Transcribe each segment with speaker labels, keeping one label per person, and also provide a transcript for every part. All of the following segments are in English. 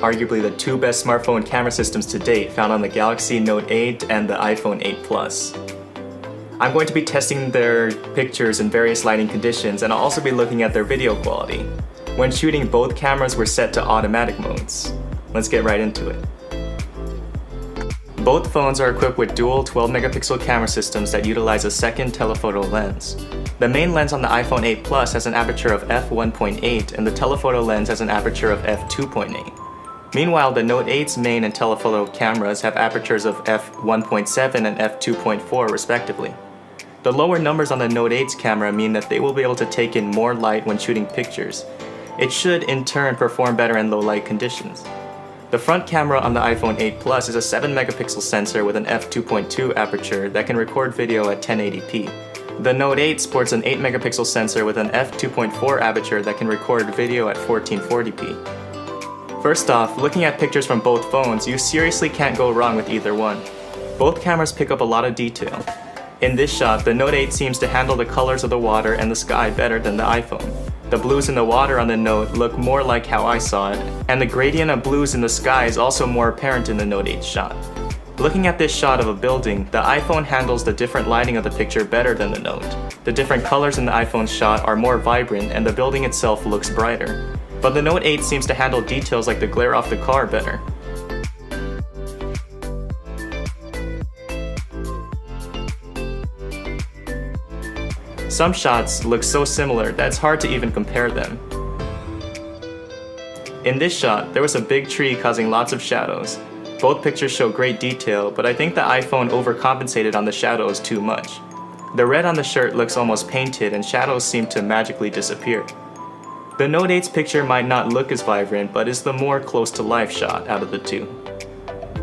Speaker 1: arguably the two best smartphone camera systems to date found on the Galaxy Note 8 and the iPhone 8 Plus. I'm going to be testing their pictures in various lighting conditions, and I'll also be looking at their video quality. When shooting, both cameras were set to automatic modes. Let's get right into it. Both phones are equipped with dual 12-megapixel camera systems that utilize a second telephoto lens. The main lens on the iPhone 8 Plus has an aperture of f1.8 and the telephoto lens has an aperture of f2.8. Meanwhile, the Note 8's main and telephoto cameras have apertures of f1.7 and f2.4 respectively. The lower numbers on the Note 8's camera mean that they will be able to take in more light when shooting pictures. It should in turn perform better in low light conditions. The front camera on the iPhone 8 Plus is a 7-megapixel sensor with an f2.2 aperture that can record video at 1080p. The Note 8 sports an 8-megapixel sensor with an f2.4 aperture that can record video at 1440p. First off, looking at pictures from both phones, you seriously can't go wrong with either one. Both cameras pick up a lot of detail. In this shot, the Note 8 seems to handle the colors of the water and the sky better than the iPhone. The blues in the water on the Note look more like how I saw it, and the gradient of blues in the sky is also more apparent in the Note 8 shot. Looking at this shot of a building, the iPhone handles the different lighting of the picture better than the Note. The different colors in the iPhone shot are more vibrant and the building itself looks brighter. But the Note 8 seems to handle details like the glare off the car better. Some shots look so similar that it's hard to even compare them. In this shot, there was a big tree causing lots of shadows. Both pictures show great detail, but I think the iPhone overcompensated on the shadows too much. The red on the shirt looks almost painted and shadows seem to magically disappear. The Note 8's picture might not look as vibrant, but is the more close-to-life shot out of the two.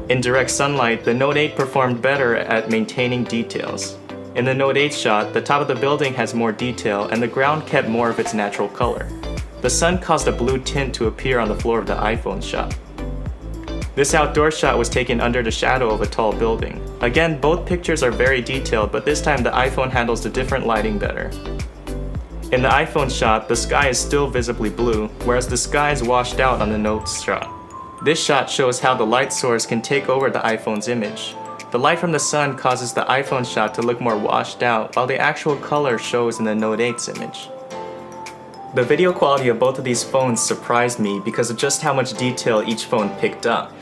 Speaker 1: In direct sunlight, the Note 8 performed better at maintaining details. In the Note 8 shot, the top of the building has more detail and the ground kept more of its natural color. The sun caused a blue tint to appear on the floor of the iPhone shot. This outdoor shot was taken under the shadow of a tall building. Again, both pictures are very detailed, but this time the iPhone handles the different lighting better. In the iPhone shot, the sky is still visibly blue, whereas the sky is washed out on the Note's shot. This shot shows how the light source can take over the iPhone's image. The light from the sun causes the iPhone shot to look more washed out, while the actual color shows in the Note 8's image. The video quality of both of these phones surprised me because of just how much detail each phone picked up.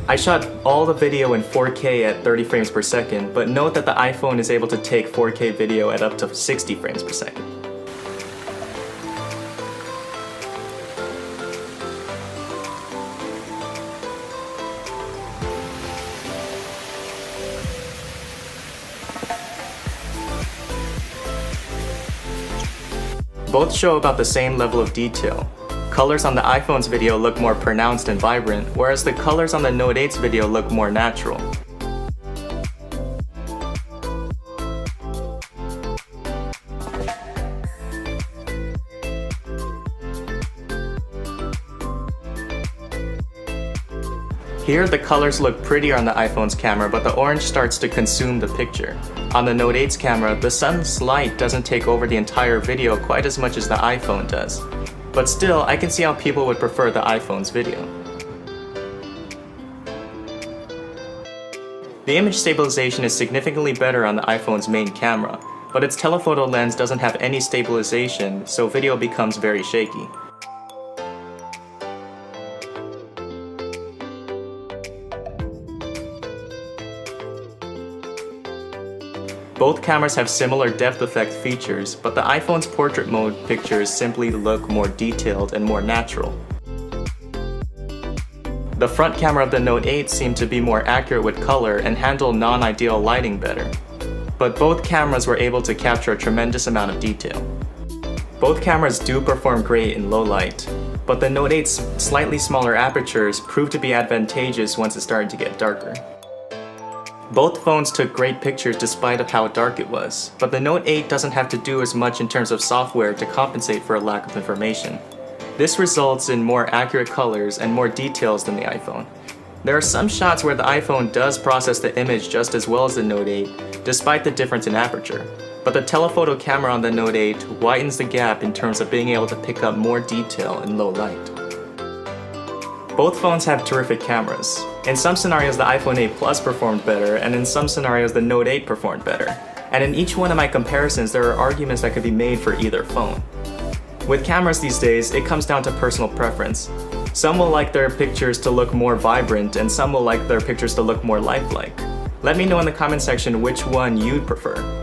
Speaker 1: I shot all the video in 4K at 30 frames per second, but note that the iPhone is able to take 4K video at up to 60 frames per second. Both show about the same level of detail. Colors on the iPhone's video look more pronounced and vibrant, whereas the colors on the Note 8's video look more natural. Here, the colors look prettier on the iPhone's camera, but the orange starts to consume the picture. On the Note 8's camera, the sun's light doesn't take over the entire video quite as much as the iPhone does. But still, I can see how people would prefer the iPhone's video. The image stabilization is significantly better on the iPhone's main camera, but its telephoto lens doesn't have any stabilization, so video becomes very shaky. Both cameras have similar depth effect features, but the iPhone's portrait mode pictures simply look more detailed and more natural. The front camera of the Note 8 seemed to be more accurate with color and handle non-ideal lighting better. But both cameras were able to capture a tremendous amount of detail. Both cameras do perform great in low light, but the Note 8's slightly smaller apertures proved to be advantageous once it started to get darker. Both phones took great pictures despite of how dark it was, but the Note 8 doesn't have to do as much in terms of software to compensate for a lack of information. This results in more accurate colors and more details than the iPhone. There are some shots where the iPhone does process the image just as well as the Note 8, despite the difference in aperture. But the telephoto camera on the Note 8 widens the gap in terms of being able to pick up more detail in low light. Both phones have terrific cameras. In some scenarios, the iPhone 8 Plus performed better, and in some scenarios, the Note 8 performed better. And in each one of my comparisons, there are arguments that could be made for either phone. With cameras these days, it comes down to personal preference. Some will like their pictures to look more vibrant, and some will like their pictures to look more lifelike. Let me know in the comment section which one you'd prefer.